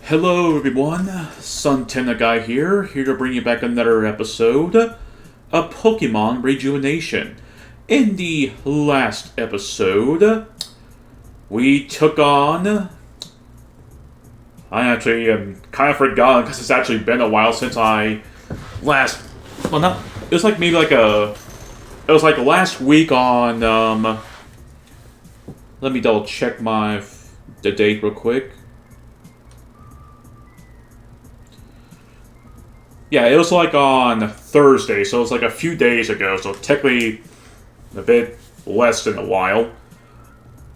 Hello everyone, Suntena Guy here to bring you back another episode of Pokemon Rejuvenation. In the last episode, we took on... I actually kind of forgotten because it's actually been a while since I last... Well, not... It was like maybe like a... It was like last week on... Let me double check the date real quick. Yeah, it was like on Thursday, so it was like a few days ago, so technically a bit less than a while.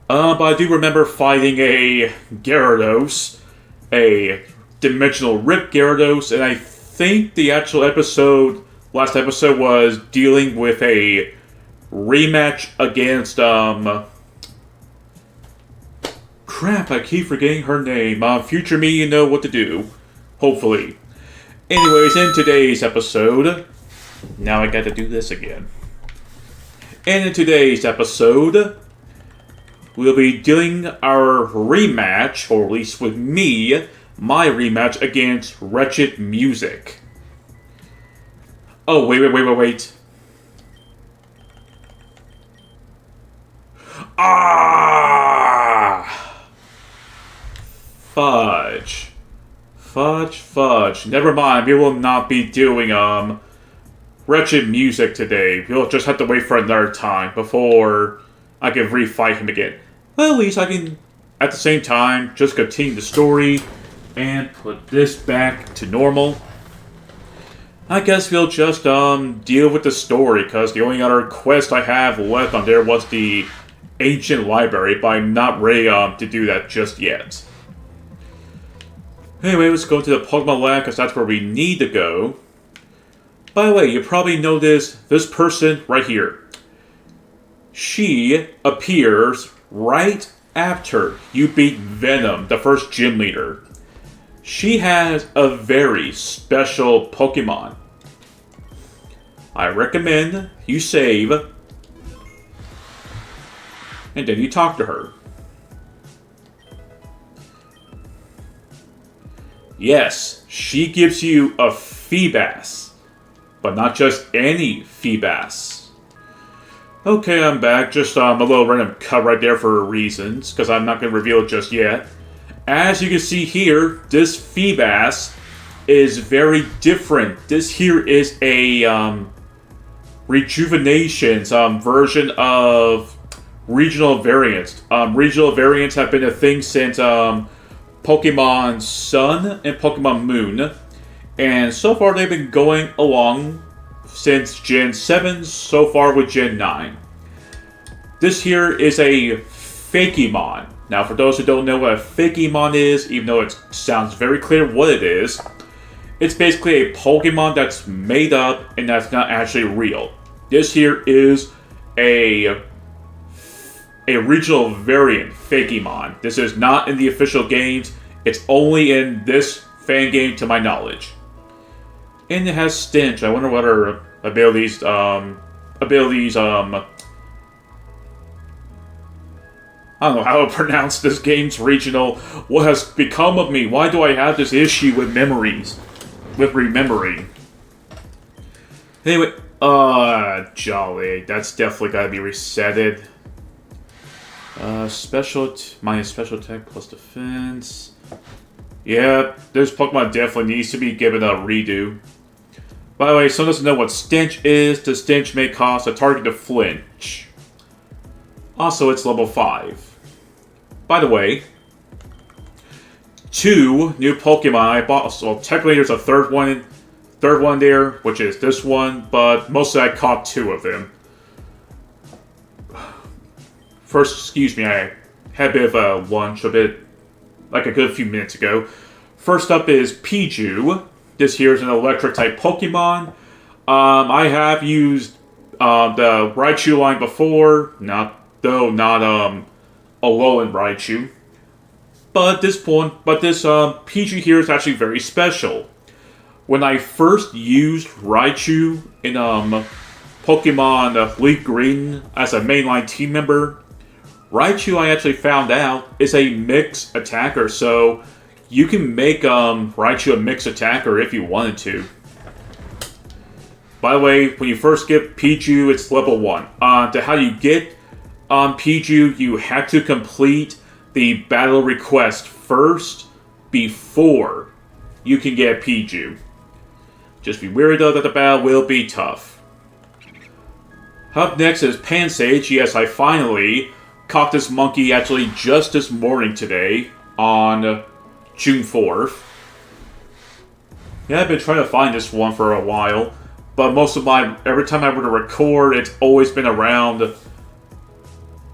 But I do remember fighting a Gyarados, a Dimensional Rip Gyarados, and I think the actual last episode was dealing with a rematch against, crap, I keep forgetting her name. Future me, you know what to do. Hopefully. Anyways, in today's episode, now I gotta do this again. And in today's episode, we'll be doing our rematch, or at least with me, my rematch against Wretched Music. Oh, wait. Ah! Fudge. Never mind, we will not be doing, Wretched Music today. We'll just have to wait for another time before I can refight him again. Well, at least I can, at the same time, just continue the story and put this back to normal. I guess we'll just, deal with the story, because the only other quest I have left on there was the Ancient Library, but I'm not ready, to do that just yet. Anyway, let's go to the Pokemon Lab, because that's where we need to go. By the way, you probably noticed this person right here. She appears right after you beat Venom, the first gym leader. She has a very special Pokemon. I recommend you save, and then you talk to her. Yes, she gives you a Feebas, but not just any Feebas. Okay, I'm back. Just a little random cut right there for reasons, because I'm not going to reveal it just yet. As you can see here, this Feebas is very different. This here is a Rejuvenation's version of regional variants. Regional variants have been a thing since Pokemon Sun and Pokemon Moon, and so far they've been going along since Gen 7, so far with Gen 9. This here is a Fakemon. Now, for those who don't know what a Fakemon is, even though it sounds very clear what it is, it's basically a Pokemon that's made up and that's not actually real. This here is a regional variant Fakemon. This is not in the official games. It's only in this fan game to my knowledge. And it has Stench. I wonder what her abilities, I don't know how to pronounce this game's regional. What has become of me? Why do I have this issue with remembering? Anyway, jolly. That's definitely gotta be resetted. Minus special attack plus defense. Yeah, this Pokemon definitely needs to be given a redo. By the way, someone doesn't know what Stench is. The Stench may cause a target to flinch. Also, it's level 5. By the way, 2 new Pokemon I bought. So technically there's a third one there, which is this one, but mostly I caught 2 of them. First, excuse me, I had a bit of a lunch, like a good few minutes ago. First up is Piju. This here is an electric-type Pokemon. I have used the Raichu line before, not Alolan Raichu. But this Piju here is actually very special. When I first used Raichu in Pokemon Leaf Green as a mainline team member, Raichu, I actually found out, is a mixed attacker, so you can make Raichu a mixed attacker if you wanted to. By the way, when you first get Pichu, it's level 1. To how you get Pichu, you have to complete the battle request first before you can get Pichu. Just be wary though that the battle will be tough. Up next is Pansage. Yes, I finally caught this monkey actually just this morning today on June 4th. Yeah, I've been trying to find this one for a while, but every time I were to record, it's always been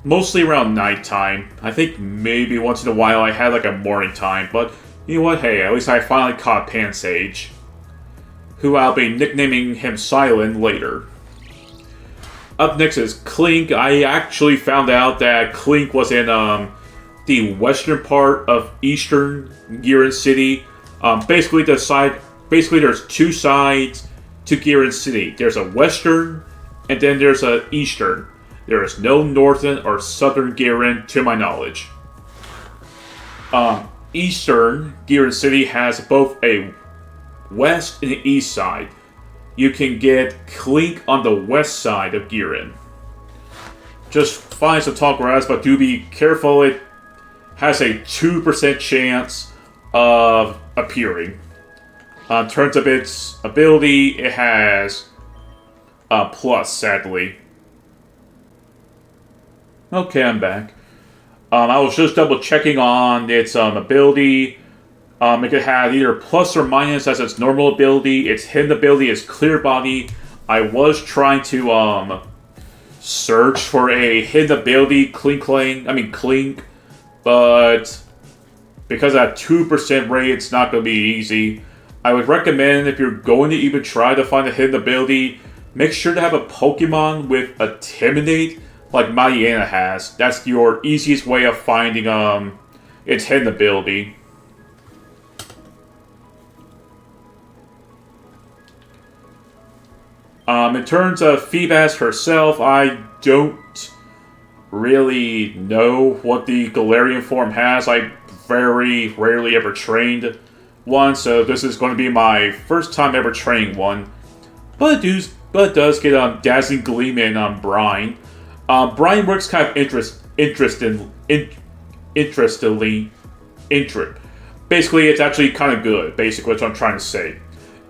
mostly around nighttime. I think maybe once in a while I had like a morning time, but you know what, hey, at least I finally caught Pansage, who I'll be nicknaming him Silent later. Up next is Clink. I actually found out that Clink was in the western part of eastern Giran City. Basically, there's two sides to Giran City. There's a western, and then there's a eastern. There is no northern or southern Giran, to my knowledge. Eastern Giran City has both a west and an east side. You can get Clink on the west side of Giran. Just find some tall grass, but do be careful. It has a 2% chance of appearing. In terms of its ability, it has a plus, sadly. Okay, I'm back. I was just double checking on its ability. It could have either plus or minus as its normal ability. Its hidden ability is Clear Body. I was trying to search for a hidden ability, Clink, but because at 2% rate, it's not going to be easy. I would recommend, if you're going to even try to find a hidden ability, make sure to have a Pokemon with Intimidate, like Melia has. That's your easiest way of finding its hidden ability. In terms of Feebas herself, I don't really know what the Galarian form has. I very rarely ever trained one, so this is going to be my first time ever training one. But it does get Dazzling Gleam and Brine. Brine works kind of interestingly. Basically, it's actually kind of good. Basically, what I'm trying to say.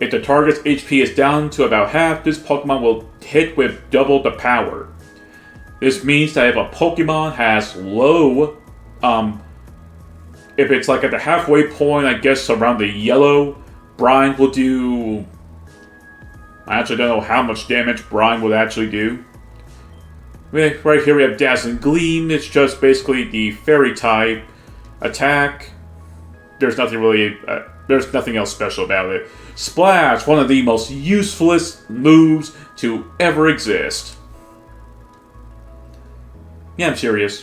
If the target's HP is down to about half, this Pokemon will hit with double the power. This means that if a Pokemon has low, if it's like at the halfway point, I guess around the yellow, Brine will do... I actually don't know how much damage Brine would actually do. Right here we have Dazzling Gleam. It's just basically the Fairy type attack. There's nothing really... there's nothing else special about it. Splash, one of the most useless moves to ever exist. Yeah, I'm serious.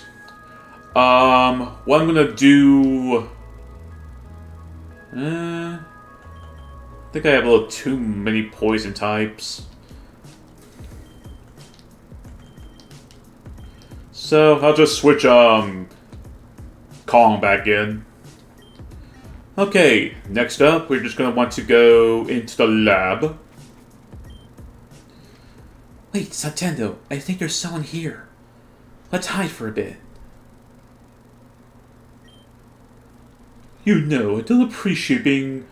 What I'm gonna do... I think I have a little too many poison types. So, I'll just switch, Kong back in. Okay, next up, we're just going to want to go into the lab. Wait, Satendo, I think there's someone here. Let's hide for a bit. You know, I don't appreciate being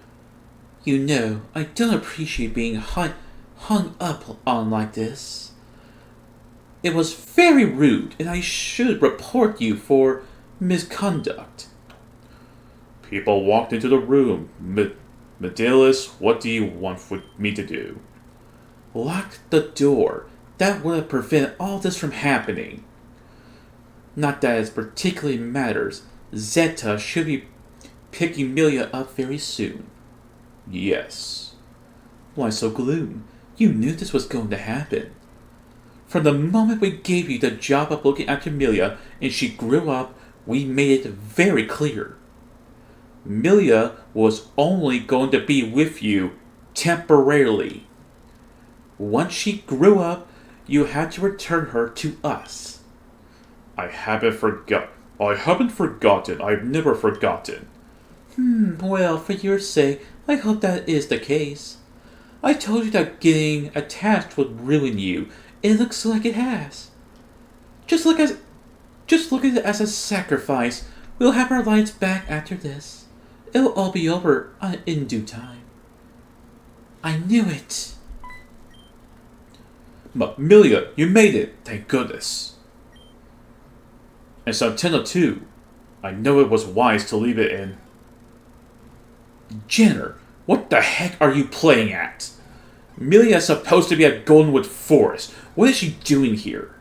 hung up on like this. It was very rude, and I should report you for misconduct. People walked into the room. Medelis, what do you want me to do? Lock the door. That would have prevented all this from happening. Not that it particularly matters. Zeta should be picking Melia up very soon. Yes. Why so gloom? You knew this was going to happen. From the moment we gave you the job of looking after Melia and she grew up, we made it very clear. Melia was only going to be with you temporarily. Once she grew up, you had to return her to us. I haven't forgotten. I've never forgotten. Well, for your sake, I hope that is the case. I told you that getting attached would ruin you. It looks like it has. Just look at it as a sacrifice. We'll have our lives back after this. It'll all be over in due time. I knew it. Melia, you made it, thank goodness. And Santana too. I know it was wise to leave it in. Jenner, what the heck are you playing at? Melia is supposed to be at Goldenwood Forest. What is she doing here?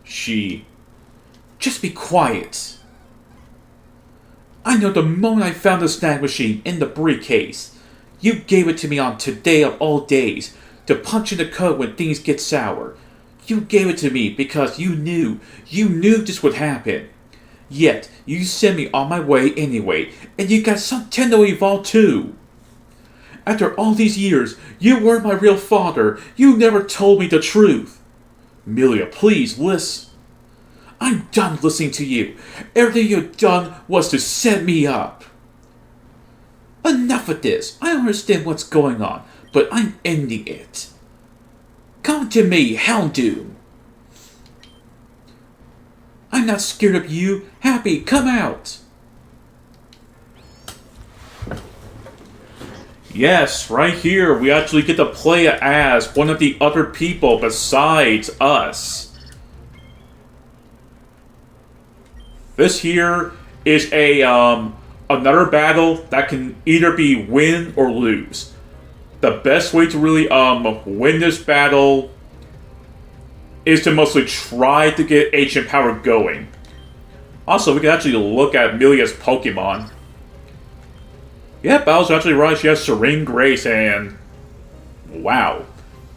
Just be quiet. I know the moment I found the snack machine in the briefcase. You gave it to me on today of all days, to punch in the code when things get sour. You gave it to me because you knew this would happen. Yet, you sent me on my way anyway, and you got some Nintendo Evolve too. After all these years, you weren't my real father. You never told me the truth. Melia, please listen. I'm done listening to you. Everything you've done was to set me up. Enough of this. I understand what's going on, but I'm ending it. Come to me, Houndoom. I'm not scared of you. Happy, come out. Yes, right here, we actually get to play as one of the other people besides us. This here is a another battle that can either be win or lose. The best way to really win this battle is to mostly try to get ancient power going. Also, we can actually look at Melia's Pokemon. Yeah, Bowser's actually right. She has Serene Grace, and wow,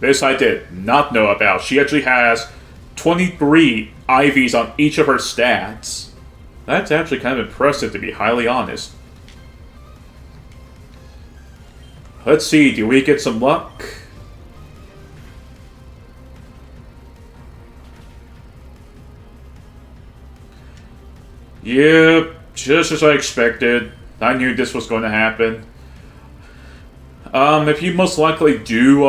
this I did not know about. She actually has 23 IVs on each of her stats. That's actually kind of impressive, to be highly honest. Let's see, do we get some luck? Yep, just as I expected. I knew this was going to happen. If you most likely do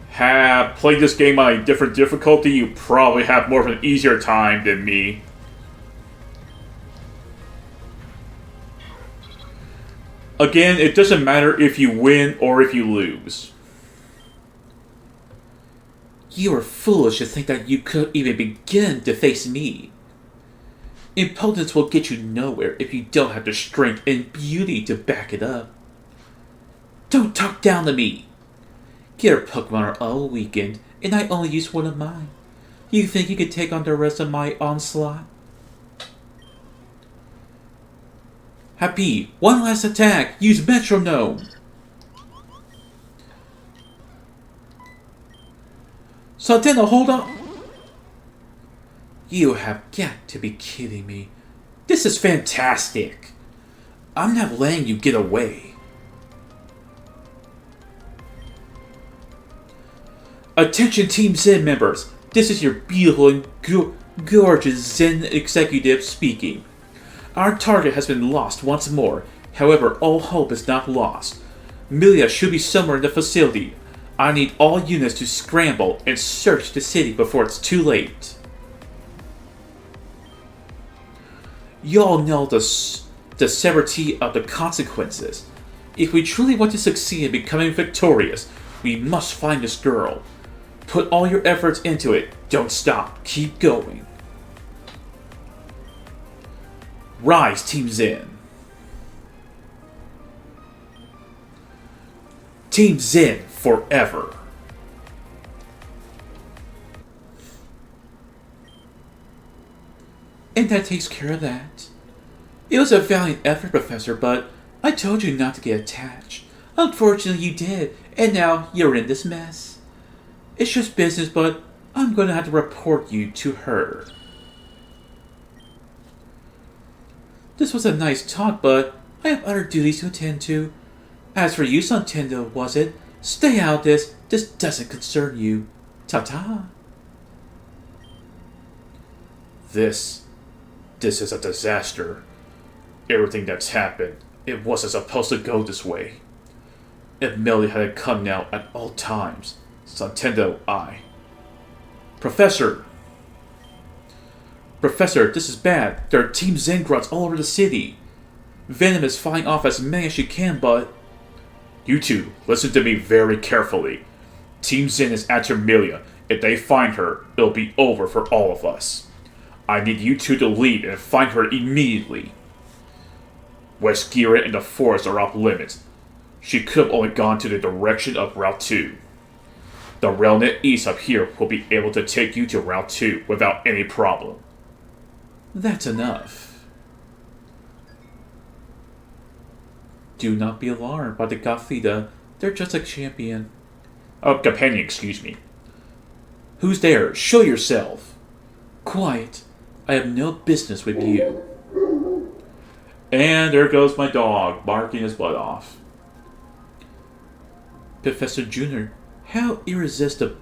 have played this game on a different difficulty, you probably have more of an easier time than me. Again, it doesn't matter if you win or if you lose. You are foolish to think that you could even begin to face me. Impotence will get you nowhere if you don't have the strength and beauty to back it up. Don't talk down to me. Your Pokemon are all weakened, and I only use one of mine. You think you could take on the rest of my onslaught? Happy, one last attack! Use Metronome! Santana, hold on! You have got to be kidding me. This is fantastic! I'm not letting you get away. Attention Team Zen members! This is your beautiful and gorgeous Zen executive speaking. Our target has been lost once more. However, all hope is not lost. Melia should be somewhere in the facility. I need all units to scramble and search the city before it's too late. You all know the severity of the consequences. If we truly want to succeed in becoming victorious, we must find this girl. Put all your efforts into it. Don't stop. Keep going. Rise, Team Zen. Team Zen forever. And that takes care of that. It was a valiant effort, Professor, but I told you not to get attached. Unfortunately, you did, and now you're in this mess. It's just business, but I'm going to have to report you to her. This was a nice talk, but I have other duties to attend to. As for you, Nintendo, was it? Stay out of this. This doesn't concern you. Ta-ta. This is a disaster. Everything that's happened It wasn't supposed to go this way. If Melia had come now at all times, Santendo, Professor! Professor, this is bad. There are Team Zengrots all over the city. Venom is fighting off as many as she can, but... You two, listen to me very carefully. Team Zen is after Melia. If they find her, it'll be over for all of us. I need you two to leave and find her immediately. West Gira and the forest are off limits. She could have only gone to the direction of Route 2. The railnet east up here will be able to take you to Route 2 without any problem. That's enough. Do not be alarmed by the Gothita. They're just a champion. Companion, excuse me. Who's there? Show yourself. Quiet. I have no business with you. And there goes my dog, barking his butt off. Professor Junior, how irresponsible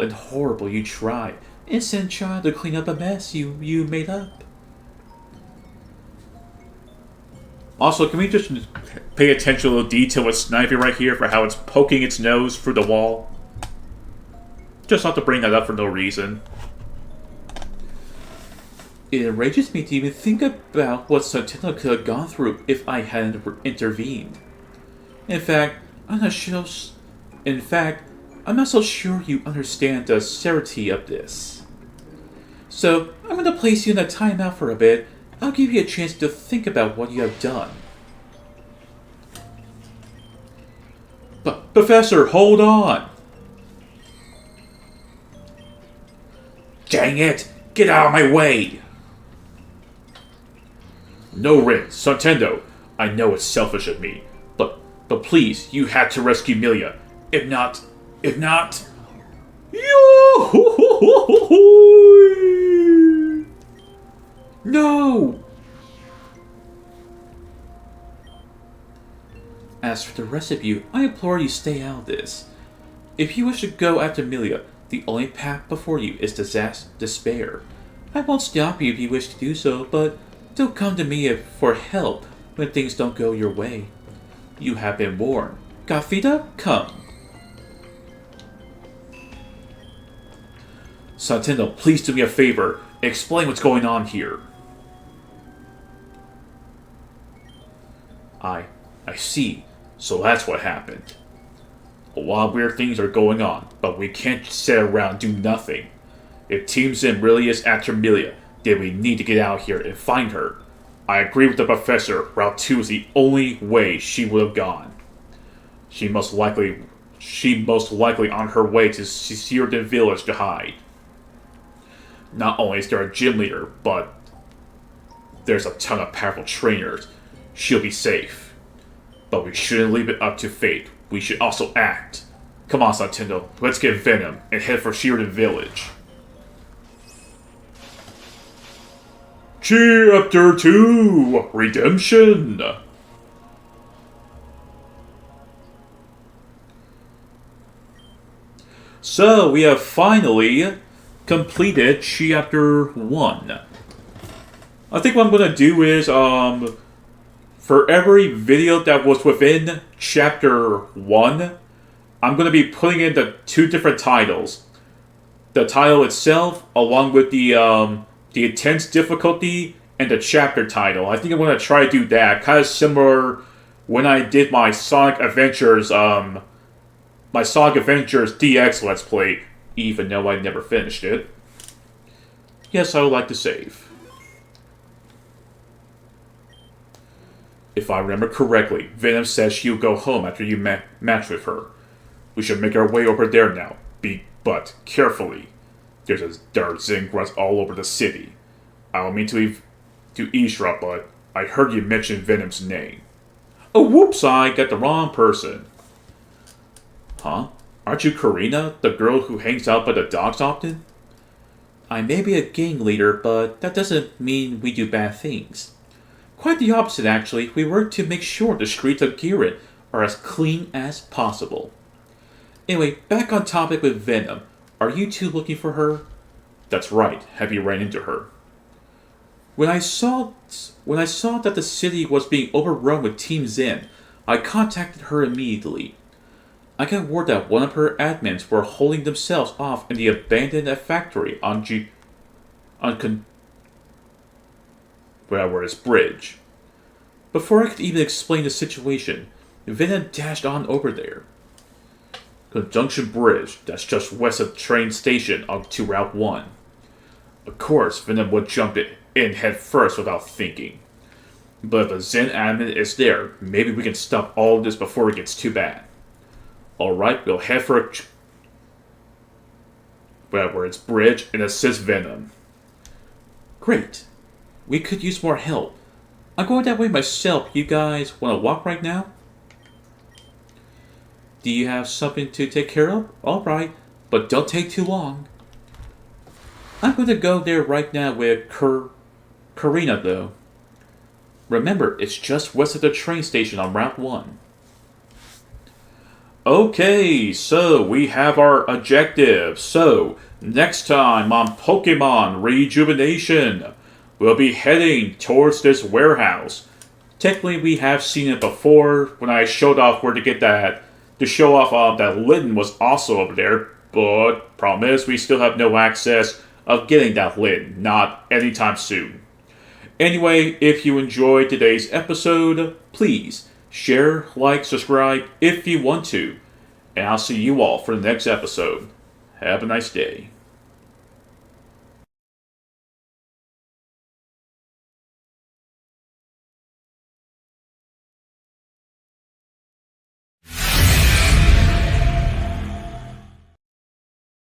and horrible you try and send child to clean up a mess you made up. Also, can we just pay attention to a little detail with Snivy right here for how it's poking its nose through the wall? Just not to bring that up for no reason. It enrages me to even think about what Santino could have gone through if I hadn't intervened. In fact, I'm not so sure you understand the severity of this. So, I'm going to place you in a timeout for a bit. I'll give you a chance to think about what you have done. But, Professor, hold on! Dang it! Get out of my way! No, Rin, Santendo, I know it's selfish of me, but please, you had to rescue Melia. If not... No! As for the rest of you, I implore you stay out of this. If you wish to go after Melia, the only path before you is despair. I won't stop you if you wish to do so, but don't come to me for help when things don't go your way. You have been warned. Gothita, come. Santendo, please do me a favor. Explain what's going on here. I see. So that's what happened. A lot of weird things are going on, but we can't just sit around and do nothing. If Team Zen really is after Melia, then we need to get out here and find her. I agree with the professor. Route 2 is the only way she would have gone. She most likely on her way to Searden Village to hide. Not only is there a gym leader, but there's a ton of powerful trainers. She'll be safe. But we shouldn't leave it up to fate. We should also act. Come on, Santendo. Let's get Venom and head for Searden Village. Chapter 2! Redemption! So, we have finally completed Chapter 1. I think what I'm going to do is, for every video that was within Chapter 1, I'm going to be putting in the 2 different titles. The title itself, along with the intense difficulty, and the chapter title. I think I'm going to try to do that. Kind of similar when I did my Sonic Adventures, DX Let's Play, even though I never finished it. Yes, I would like to save. If I remember correctly, Venom says she'll go home after you match with her. We should make our way over there now, but carefully. There are Zengrots all over the city. I don't mean to eavesdrop, but I heard you mention Venom's name. Oh, whoops, I got the wrong person. Huh? Aren't you Karina, the girl who hangs out by the docks often? I may be a gang leader, but that doesn't mean we do bad things. Quite the opposite, actually. We work to make sure the streets of Girin are as clean as possible. Anyway, back on topic with Venom. Are you two looking for her? That's right. Have you ran into her? When I saw that the city was being overrun with Team Zen, I contacted her immediately. I got word that one of her admins were holding themselves off in the abandoned factory on Converse Bridge. Before I could even explain the situation, Venom dashed on over there. Conjunction Bridge, that's just west of the train station onto Route 1. Of course, Venom would jump in head first without thinking. But if a Zen admin is there, maybe we can stop all of this before it gets too bad. Alright, we'll head for Converse Bridge and assist Venom. Great. We could use more help. I'm going that way myself. You guys want to walk right now? Do you have something to take care of? Alright, but don't take too long. I'm going to go there right now with Karina, though. Remember, it's just west of the train station on Route 1. Okay, so we have our objective. So, next time on Pokemon Rejuvenation, we'll be heading towards this warehouse. Technically, we have seen it before when I showed off where to get that, to show off that Litten was also over there, but problem is we still have no access of getting that Litten, not anytime soon. Anyway, if you enjoyed today's episode, please share, like, subscribe if you want to. And I'll see you all for the next episode. Have a nice day.